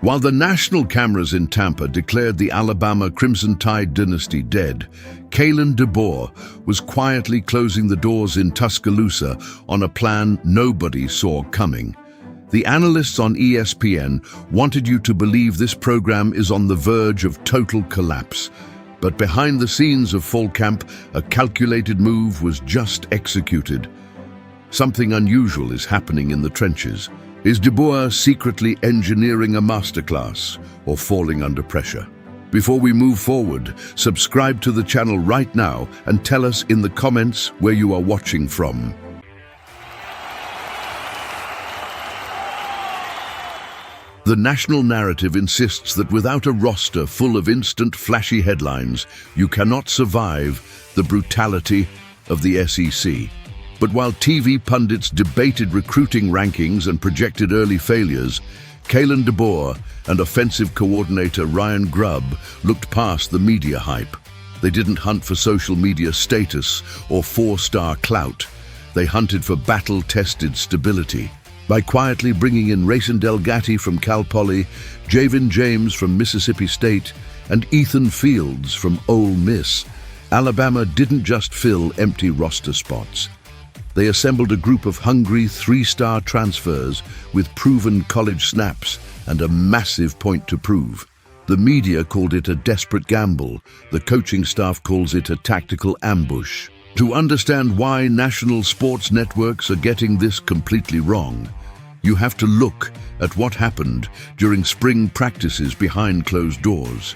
While the national cameras in Tampa declared the Alabama Crimson Tide dynasty dead, Kalen DeBoer was quietly closing the doors in Tuscaloosa on a plan nobody saw coming. The analysts on ESPN wanted you to believe this program is on the verge of total collapse. But behind the scenes of fall camp, a calculated move was just executed. Something unusual is happening in the trenches. Is DeBoer secretly engineering a masterclass or falling under pressure? Before we move forward, subscribe to the channel right now and tell us in the comments where you are watching from. The national narrative insists that without a roster full of instant, flashy headlines, you cannot survive the brutality of the SEC. But while TV pundits debated recruiting rankings and projected early failures, Kalen DeBoer and offensive coordinator Grubb looked past the media hype. They didn't hunt for social media status or four-star clout. They hunted for battle-tested stability. By quietly bringing in Racin Delgatty from Cal Poly, Jayvin James from Mississippi State, and Ethan Fields from Ole Miss, Alabama didn't just fill empty roster spots. They assembled a group of hungry three-star transfers with proven college snaps and a massive point to prove. The media called it a desperate gamble. The coaching staff calls it a tactical ambush. To understand why national sports networks are getting this completely wrong, you have to look at what happened during spring practices behind closed doors.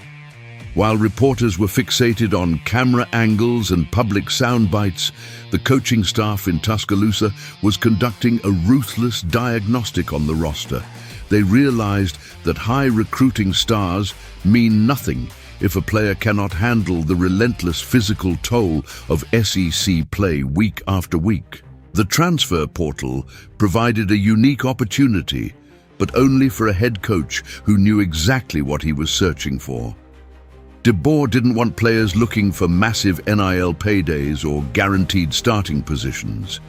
While reporters were fixated on camera angles and public sound bites, the coaching staff in Tuscaloosa was conducting a ruthless diagnostic on the roster. They realized that high recruiting stars mean nothing if a player cannot handle the relentless physical toll of SEC play week after week. The transfer portal provided a unique opportunity, but only for a head coach who knew exactly what he was searching for. DeBoer didn't want players looking for massive NIL paydays or guaranteed starting positions.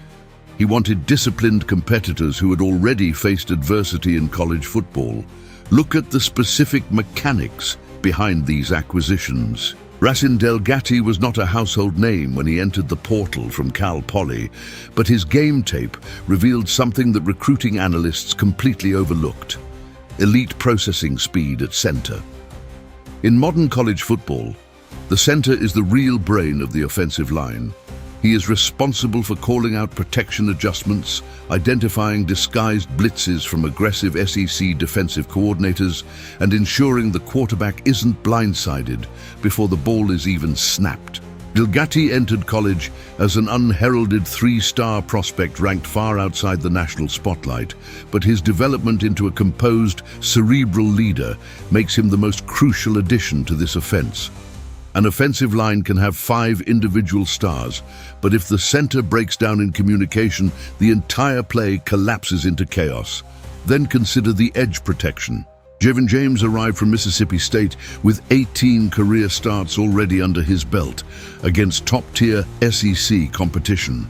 He wanted disciplined competitors who had already faced adversity in college football. Look at the specific mechanics behind these acquisitions. Racin Delgatty was not a household name when he entered the portal from Cal Poly, but his game tape revealed something that recruiting analysts completely overlooked: elite processing speed at center. In modern college football, the center is the real brain of the offensive line. He is responsible for calling out protection adjustments, identifying disguised blitzes from aggressive SEC defensive coordinators, and ensuring the quarterback isn't blindsided before the ball is even snapped. Delgatty entered college as an unheralded three-star prospect ranked far outside the national spotlight, but his development into a composed, cerebral leader makes him the most crucial addition to this offense. An offensive line can have 5 individual stars, but if the center breaks down in communication, the entire play collapses into chaos. Then consider the edge protection. Jayvin James arrived from Mississippi State with 18 career starts already under his belt against top-tier SEC competition.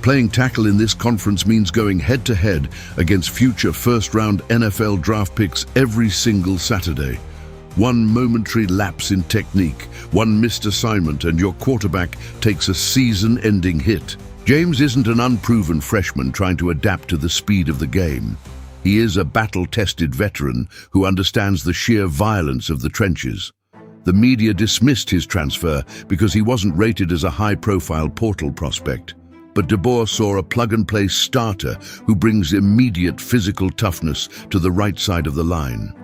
Playing tackle in this conference means going head-to-head against future first-round NFL draft picks every single Saturday. One momentary lapse in technique, one missed assignment, and your quarterback takes a season-ending hit. James isn't an unproven freshman trying to adapt to the speed of the game. He is a battle-tested veteran who understands the sheer violence of the trenches. The media dismissed his transfer because he wasn't rated as a high-profile portal prospect. But DeBoer saw a plug-and-play starter who brings immediate physical toughness to the right side of the line.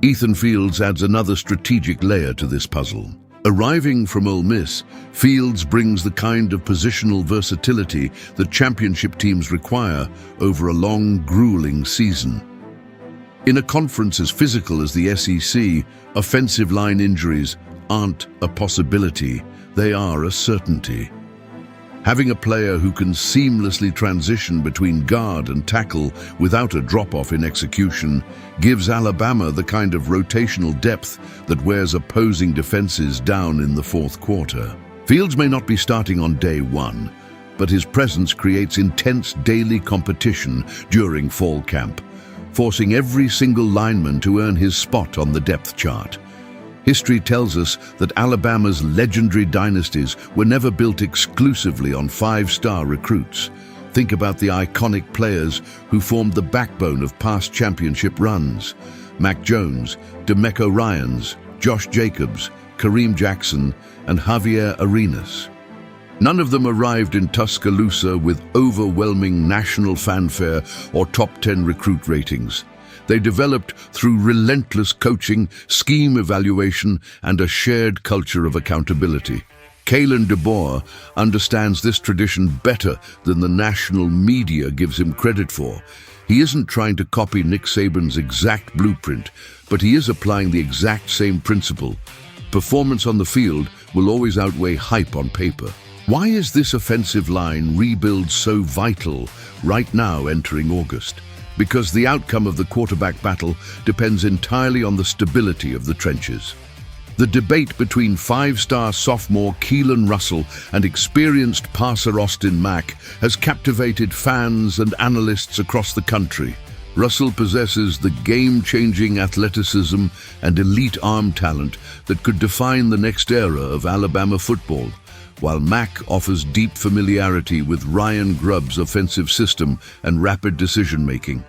Ethan Fields adds another strategic layer to this puzzle. Arriving from Ole Miss, Fields brings the kind of positional versatility that championship teams require over a long, grueling season. In a conference as physical as the SEC, offensive line injuries aren't a possibility, they are a certainty. Having a player who can seamlessly transition between guard and tackle without a drop-off in execution gives Alabama the kind of rotational depth that wears opposing defenses down in the fourth quarter. Fields may not be starting on day one, but his presence creates intense daily competition during fall camp. forcing every single lineman to earn his spot on the depth chart. History tells us that Alabama's legendary dynasties were never built exclusively on five-star recruits. Think about the iconic players who formed the backbone of past championship runs. Mack Jones, D'Amico Ryans, Josh Jacobs, Kareem Jackson, and Javier Arenas. None of them arrived in Tuscaloosa with overwhelming national fanfare or top 10 recruit ratings. They developed through relentless coaching, scheme evaluation, and a shared culture of accountability. Kalen DeBoer understands this tradition better than the national media gives him credit for. He isn't trying to copy Nick Saban's exact blueprint, but he is applying the exact same principle. Performance on the field will always outweigh hype on paper. Why is this offensive line rebuild so vital right now entering August? Because the outcome of the quarterback battle depends entirely on the stability of the trenches. The debate between five-star sophomore Keelon Russell and experienced passer Mack has captivated fans and analysts across the country. Russell possesses the game-changing athleticism and elite arm talent that could define the next era of Alabama football, while Mack offers deep familiarity with Ryan Grubb's offensive system and rapid decision-making.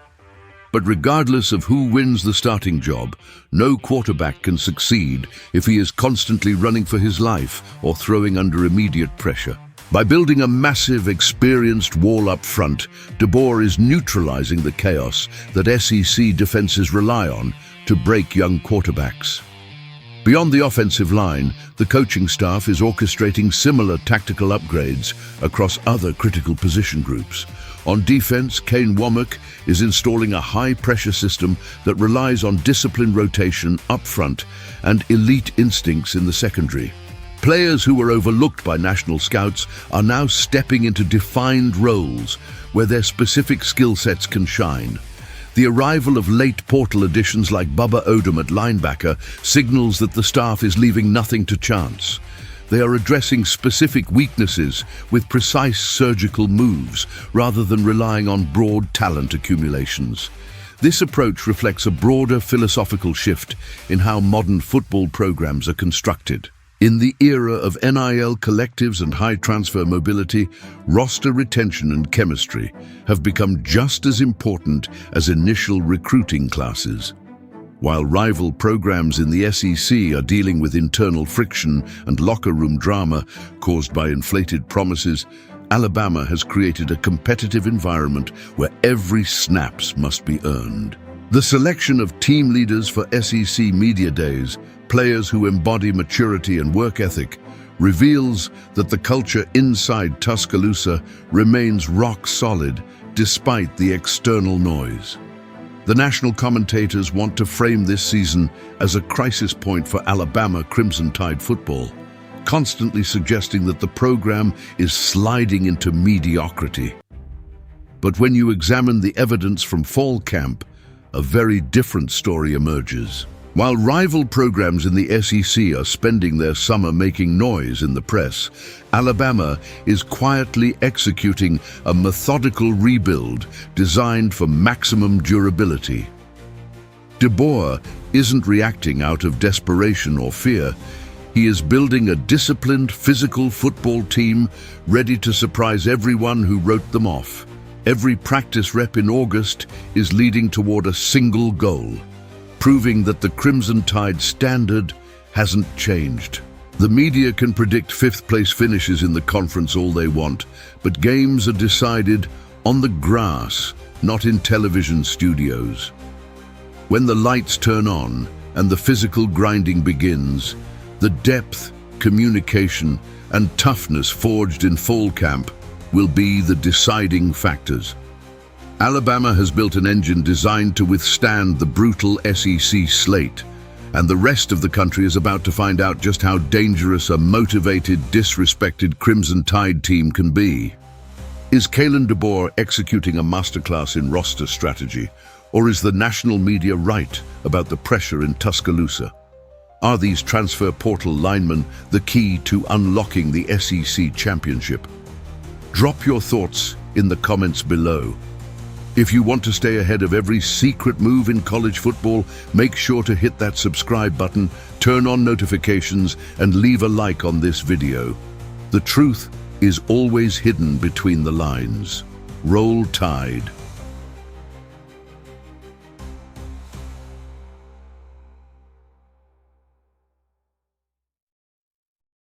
But regardless of who wins the starting job, no quarterback can succeed if he is constantly running for his life or throwing under immediate pressure. By building a massive, experienced wall up front, DeBoer is neutralizing the chaos that SEC defenses rely on to break young quarterbacks. Beyond the offensive line, the coaching staff is orchestrating similar tactical upgrades across other critical position groups. On defense, Kane Womack is installing a high-pressure system that relies on disciplined rotation up front and elite instincts in the secondary. Players who were overlooked by national scouts are now stepping into defined roles where their specific skill sets can shine. The arrival of late portal additions like Bubba Odom at linebacker signals that the staff is leaving nothing to chance. They are addressing specific weaknesses with precise surgical moves rather than relying on broad talent accumulations. This approach reflects a broader philosophical shift in how modern football programs are constructed. In the era of NIL collectives and high transfer mobility, roster retention and chemistry have become just as important as initial recruiting classes. While rival programs in the SEC are dealing with internal friction and locker room drama caused by inflated promises, Alabama has created a competitive environment where every snaps must be earned. The selection of team leaders for SEC Media Days, players who embody maturity and work ethic, reveals that the culture inside Tuscaloosa remains rock solid despite the external noise. The national commentators want to frame this season as a crisis point for Alabama Crimson Tide football, constantly suggesting that the program is sliding into mediocrity. But when you examine the evidence from fall camp, a very different story emerges. While rival programs in the SEC are spending their summer making noise in the press, Alabama is quietly executing a methodical rebuild designed for maximum durability. DeBoer isn't reacting out of desperation or fear. He is building a disciplined, physical football team ready to surprise everyone who wrote them off. Every practice rep in August is leading toward a single goal, proving that the Crimson Tide standard hasn't changed. The media can predict fifth-place finishes in the conference all they want, but games are decided on the grass, not in television studios. When the lights turn on and the physical grinding begins, the depth, communication, and toughness forged in fall camp will be the deciding factors. Alabama has built an engine designed to withstand the brutal SEC slate, and the rest of the country is about to find out just how dangerous a motivated, disrespected Crimson Tide team can be. Is Kalen DeBoer executing a masterclass in roster strategy, or is the national media right about the pressure in Tuscaloosa? Are these transfer portal linemen the key to unlocking the SEC championship? Drop your thoughts in the comments below. If you want to stay ahead of every secret move in college football, make sure to hit that subscribe button, turn on notifications, and leave a like on this video. The truth is always hidden between the lines. Roll Tide.